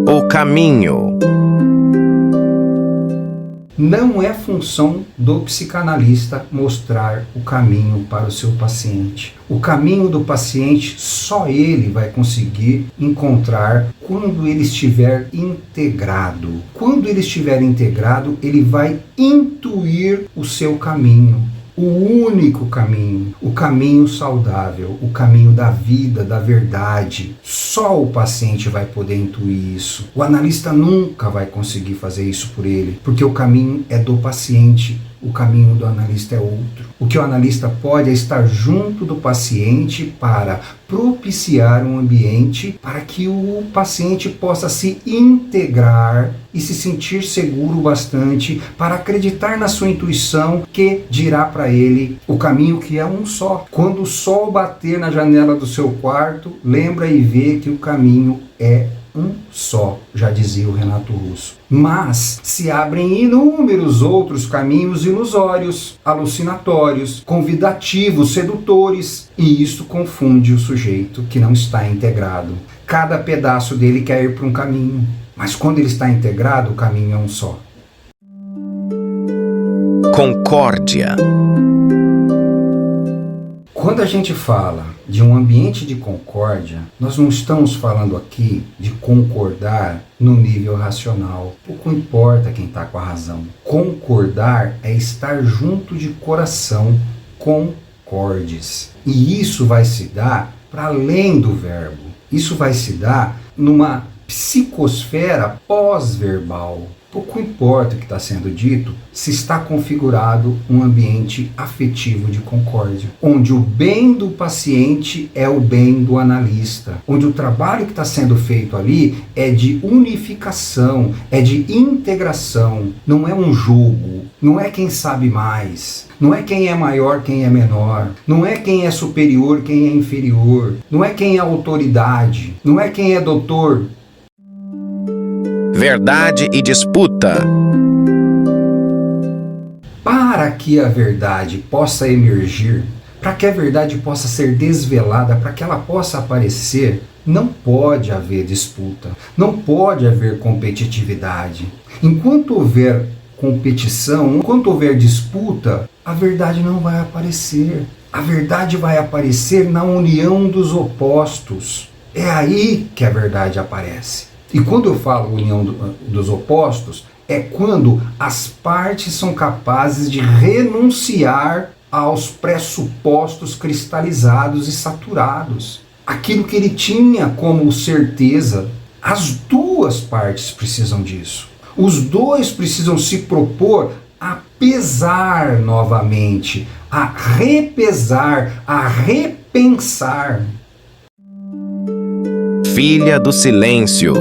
O caminho. Não é função do psicanalista mostrar o caminho para o seu paciente. O caminho do paciente só ele vai conseguir encontrar quando ele estiver integrado. Quando ele estiver integrado, ele vai intuir o seu caminho. O único caminho, o caminho saudável, o caminho da vida, da verdade. Só o paciente vai poder intuir isso. O analista nunca vai conseguir fazer isso por ele, porque o caminho é do paciente, o caminho do analista é outro. O que o analista pode é estar junto do paciente para propiciar um ambiente para que o paciente possa se integrar e se sentir seguro bastante para acreditar na sua intuição que dirá para ele o caminho que é um só. Quando o sol bater na janela do seu quarto, lembra e vê que o caminho é um só, já dizia o Renato Russo. Mas se abrem inúmeros outros caminhos ilusórios, alucinatórios, convidativos, sedutores, e isso confunde o sujeito que não está integrado. Cada pedaço dele quer ir para um caminho, mas quando ele está integrado, o caminho é um só. Concórdia. Quando a gente fala de um ambiente de concórdia, nós não estamos falando aqui de concordar no nível racional. Pouco importa quem está com a razão. Concordar é estar junto de coração, concordes. E isso vai se dar para além do verbo. Isso vai se dar numa psicosfera pós-verbal. Pouco importa o que está sendo dito, se está configurado um ambiente afetivo de concórdia, onde o bem do paciente é o bem do analista, onde o trabalho que está sendo feito ali é de unificação, é de integração, não é um jogo, não é quem sabe mais, não é quem é maior, quem é menor, não é quem é superior, quem é inferior, não é quem é autoridade, não é quem é doutor. Verdade e disputa. Para que a verdade possa emergir, para que a verdade possa ser desvelada, para que ela possa aparecer, não pode haver disputa, não pode haver competitividade. Enquanto houver competição, enquanto houver disputa, a verdade não vai aparecer. A verdade vai aparecer na união dos opostos. É aí que a verdade aparece. E quando eu falo união dos opostos, é quando as partes são capazes de renunciar aos pressupostos cristalizados e saturados. Aquilo que ele tinha como certeza, as duas partes precisam disso. Os dois precisam se propor a pesar novamente, a repesar, a repensar. Filha do silêncio.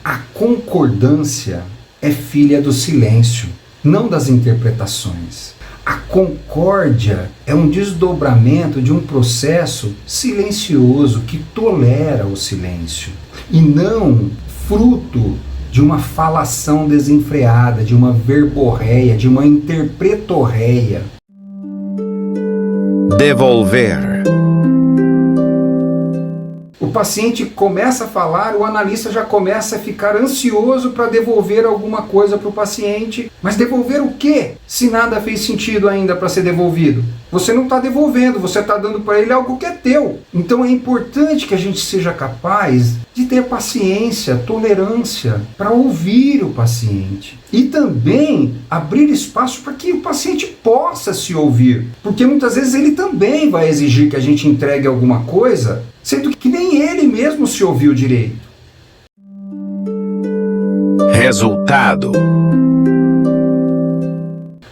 A concordância é filha do silêncio, não das interpretações. A concórdia é um desdobramento de um processo silencioso que tolera o silêncio, e não fruto de uma falação desenfreada, de uma verborreia, de uma interpretorreia. Devolver. O paciente começa a falar, o analista já começa a ficar ansioso para devolver alguma coisa para o paciente. Mas devolver o quê? Se nada fez sentido ainda para ser devolvido. Você não está devolvendo, você está dando para ele algo que é teu. Então é importante que a gente seja capaz de ter paciência, tolerância para ouvir o paciente. E também abrir espaço para que o paciente possa se ouvir. Porque muitas vezes ele também vai exigir que a gente entregue alguma coisa, sendo que nem ele mesmo se ouviu direito. Resultado.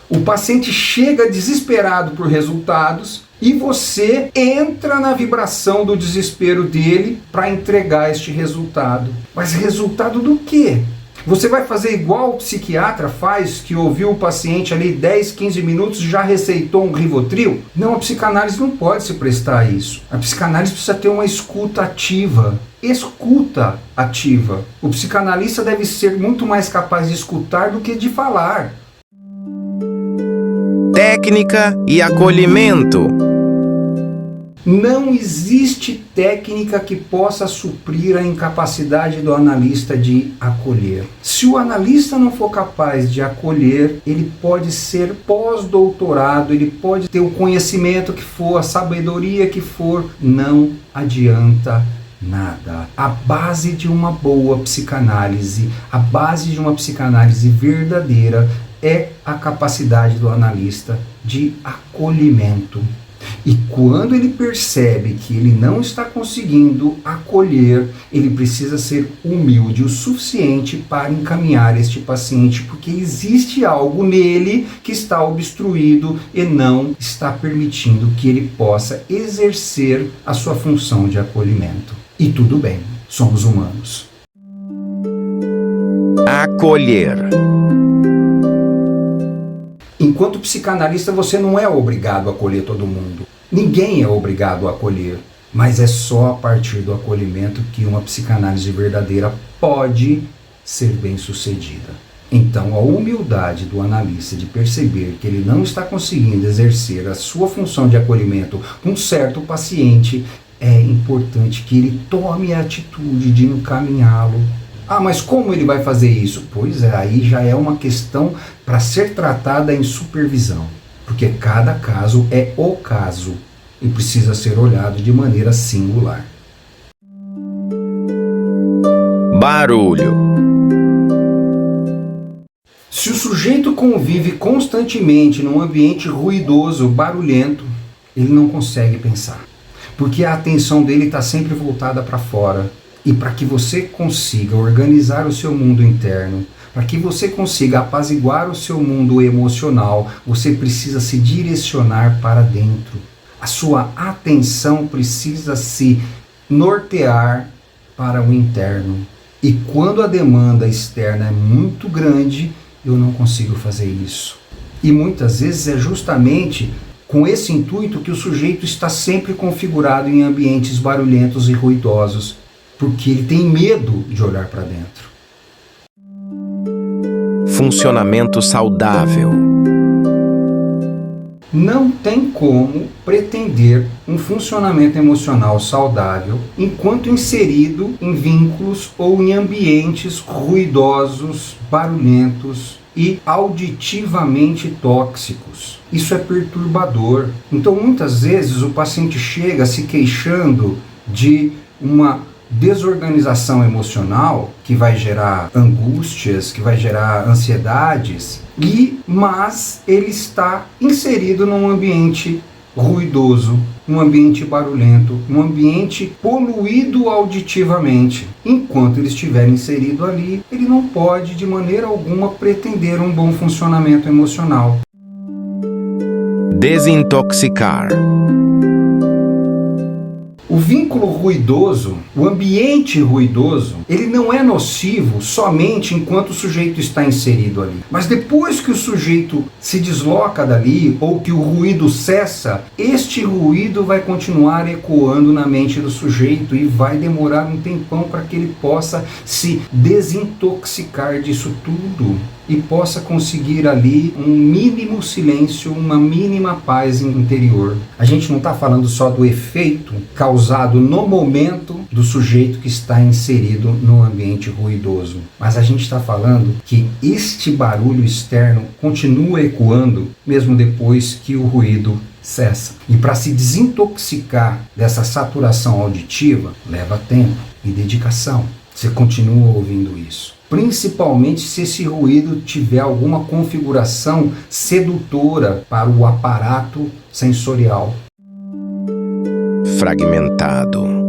O paciente chega desesperado por resultados e você entra na vibração do desespero dele para entregar este resultado. Mas resultado do quê? Você vai fazer igual o psiquiatra faz, que ouviu o paciente ali 10, 15 minutos e já receitou um Rivotril? Não, a psicanálise não pode se prestar a isso. A psicanálise precisa ter uma escuta ativa. Escuta ativa. O psicanalista deve ser muito mais capaz de escutar do que de falar. Técnica e acolhimento. Não existe técnica que possa suprir a incapacidade do analista de acolher. Se o analista não for capaz de acolher, ele pode ser pós-doutorado, ele pode ter o conhecimento que for, a sabedoria que for, não adianta nada. A base de uma boa psicanálise, a base de uma psicanálise verdadeira é a capacidade do analista de acolhimento. E quando ele percebe que ele não está conseguindo acolher, ele precisa ser humilde o suficiente para encaminhar este paciente, porque existe algo nele que está obstruído e não está permitindo que ele possa exercer a sua função de acolhimento. E tudo bem, somos humanos. Acolher. Enquanto psicanalista, você não é obrigado a acolher todo mundo. Ninguém é obrigado a acolher. Mas é só a partir do acolhimento que uma psicanálise verdadeira pode ser bem sucedida. Então, a humildade do analista de perceber que ele não está conseguindo exercer a sua função de acolhimento com um certo paciente, é importante que ele tome a atitude de encaminhá-lo. Ah, mas como ele vai fazer isso? Pois é, aí já é uma questão para ser tratada em supervisão, porque cada caso é o caso e precisa ser olhado de maneira singular. Barulho. Se o sujeito convive constantemente num ambiente ruidoso, barulhento, ele não consegue pensar, porque a atenção dele está sempre voltada para fora. E para que você consiga organizar o seu mundo interno, para que você consiga apaziguar o seu mundo emocional, você precisa se direcionar para dentro. A sua atenção precisa se nortear para o interno. E quando a demanda externa é muito grande, eu não consigo fazer isso. E muitas vezes é justamente com esse intuito que o sujeito está sempre configurado em ambientes barulhentos e ruidosos, porque ele tem medo de olhar para dentro. Funcionamento saudável. Não tem como pretender um funcionamento emocional saudável enquanto inserido em vínculos ou em ambientes ruidosos, barulhentos e auditivamente tóxicos. Isso é perturbador. Então, muitas vezes o paciente chega se queixando de uma desorganização emocional que vai gerar angústias, que vai gerar ansiedades, mas ele está inserido num ambiente ruidoso, um ambiente barulhento, um ambiente poluído auditivamente. Enquanto ele estiver inserido ali, ele não pode de maneira alguma pretender um bom funcionamento emocional. Desintoxicar. O vínculo ruidoso, o ambiente ruidoso, ele não é nocivo somente enquanto o sujeito está inserido ali. Mas depois que o sujeito se desloca dali ou que o ruído cessa, este ruído vai continuar ecoando na mente do sujeito e vai demorar um tempão para que ele possa se desintoxicar disso tudo e possa conseguir ali um mínimo silêncio, uma mínima paz interior. A gente não está falando só do efeito causado no momento do sujeito que está inserido no ambiente ruidoso, mas a gente está falando que este barulho externo continua ecoando mesmo depois que o ruído cessa. E para se desintoxicar dessa saturação auditiva, leva tempo e dedicação. Você continua ouvindo isso. Principalmente se esse ruído tiver alguma configuração sedutora para o aparato sensorial. Fragmentado.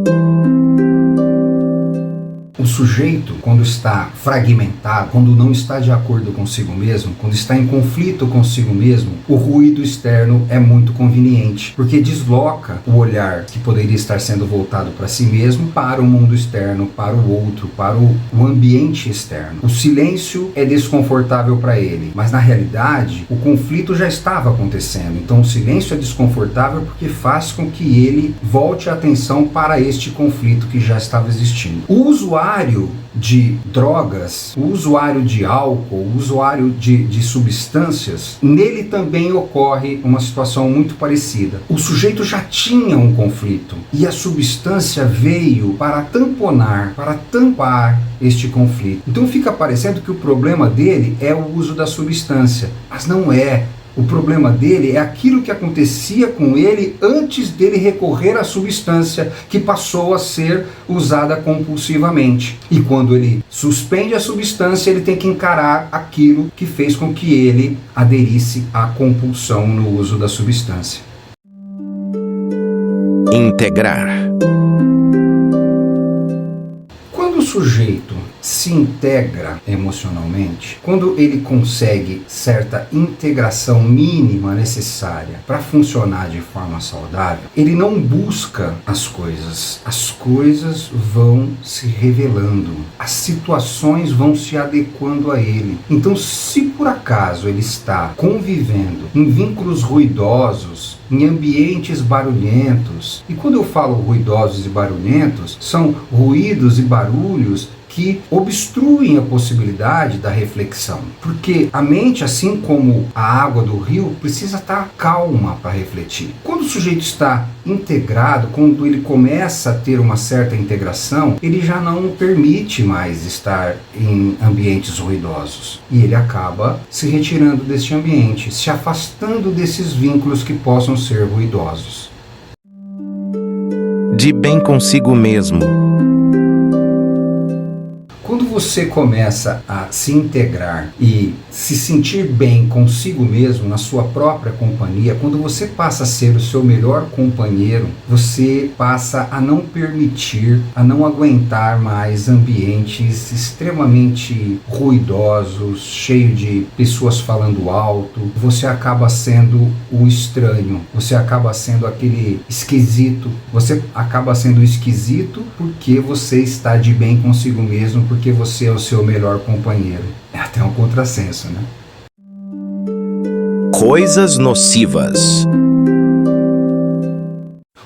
O sujeito, quando está fragmentado, quando não está de acordo consigo mesmo, quando está em conflito consigo mesmo, o ruído externo é muito conveniente, porque desloca o olhar que poderia estar sendo voltado para si mesmo, para o mundo externo, para o outro, para o ambiente externo. O silêncio é desconfortável para ele, mas na realidade o conflito já estava acontecendo, então o silêncio é desconfortável porque faz com que ele volte a atenção para este conflito que já estava existindo. O usuário usuário de drogas, o usuário de álcool, o usuário de substâncias, nele também ocorre uma situação muito parecida. O sujeito já tinha um conflito e a substância veio para tamponar, para tampar este conflito. Então fica parecendo que o problema dele é o uso da substância, mas não é. O problema dele é aquilo que acontecia com ele antes dele recorrer à substância, que passou a ser usada compulsivamente. E quando ele suspende a substância, ele tem que encarar aquilo que fez com que ele aderisse à compulsão no uso da substância. Integrar. Quando o sujeito se integra emocionalmente, quando ele consegue certa integração mínima necessária para funcionar de forma saudável, ele não busca as coisas vão se revelando, as situações vão se adequando a ele. Então, se por acaso ele está convivendo em vínculos ruidosos, em ambientes barulhentos, e quando eu falo ruidosos e barulhentos, são ruídos e barulhos que obstruem a possibilidade da reflexão. Porque a mente, assim como a água do rio, precisa estar calma para refletir. Quando o sujeito está integrado, quando ele começa a ter uma certa integração, ele já não permite mais estar em ambientes ruidosos. E ele acaba se retirando deste ambiente, se afastando desses vínculos que possam ser ruidosos. De bem consigo mesmo. Quando você começa a se integrar e se sentir bem consigo mesmo, na sua própria companhia, quando você passa a ser o seu melhor companheiro, você passa a não permitir, a não aguentar mais ambientes extremamente ruidosos, cheios de pessoas falando alto. Você acaba sendo o estranho, você acaba sendo aquele esquisito, você acaba sendo esquisito porque você está de bem consigo mesmo, porque você é o seu melhor companheiro. É até um contrassenso, né? Coisas nocivas.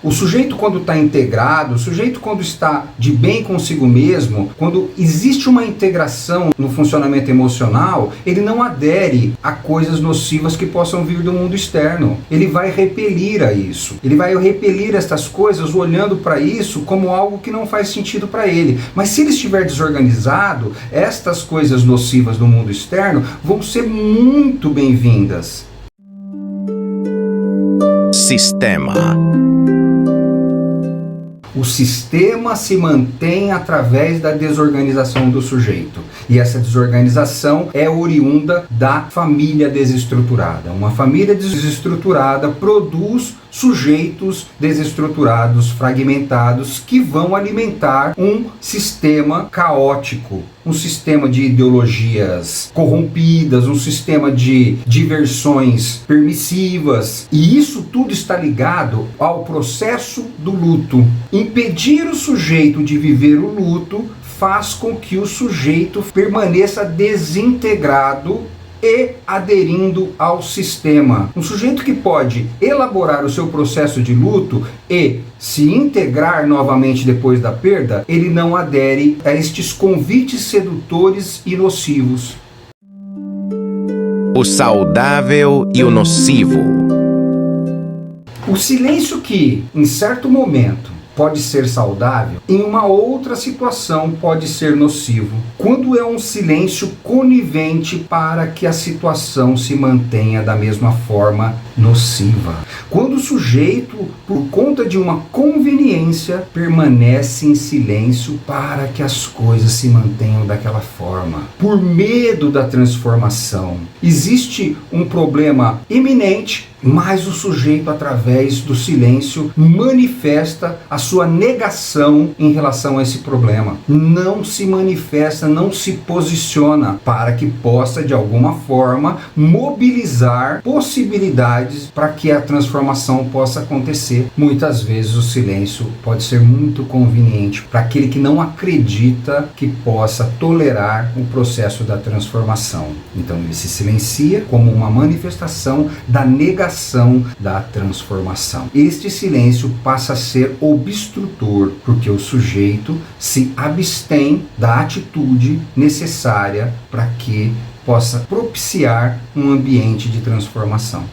O sujeito, quando está integrado, o sujeito, quando está de bem consigo mesmo, quando existe uma integração no funcionamento emocional, ele não adere a coisas nocivas que possam vir do mundo externo. Ele vai repelir a isso. Ele vai repelir estas coisas olhando para isso como algo que não faz sentido para ele. Mas se ele estiver desorganizado, estas coisas nocivas do mundo externo vão ser muito bem-vindas. Sistema. O sistema se mantém através da desorganização do sujeito. E essa desorganização é oriunda da família desestruturada. Uma família desestruturada produz sujeitos desestruturados, fragmentados, que vão alimentar um sistema caótico, um sistema de ideologias corrompidas, um sistema de diversões permissivas. E isso tudo está ligado ao processo do luto. Impedir o sujeito de viver o luto faz com que o sujeito permaneça desintegrado e aderindo ao sistema. Um sujeito que pode elaborar o seu processo de luto e se integrar novamente depois da perda, ele não adere a estes convites sedutores e nocivos. O saudável e o nocivo. O silêncio que, em certo momento, pode ser saudável, em uma outra situação pode ser nocivo. Quando é um silêncio conivente para que a situação se mantenha da mesma forma nociva. Quando o sujeito, por conta de uma conveniência, permanece em silêncio para que as coisas se mantenham daquela forma. Por medo da transformação. Existe um problema iminente, mas o sujeito, através do silêncio, manifesta a sua negação em relação a esse problema. Não se manifesta, não se posiciona para que possa, de alguma forma, mobilizar possibilidades para que a transformação possa acontecer. Muitas vezes o silêncio pode ser muito conveniente para aquele que não acredita que possa tolerar o processo da transformação. Então ele se silencia como uma manifestação da negação aceleração da transformação. Este silêncio passa a ser obstrutor, porque o sujeito se abstém da atitude necessária para que possa propiciar um ambiente de transformação.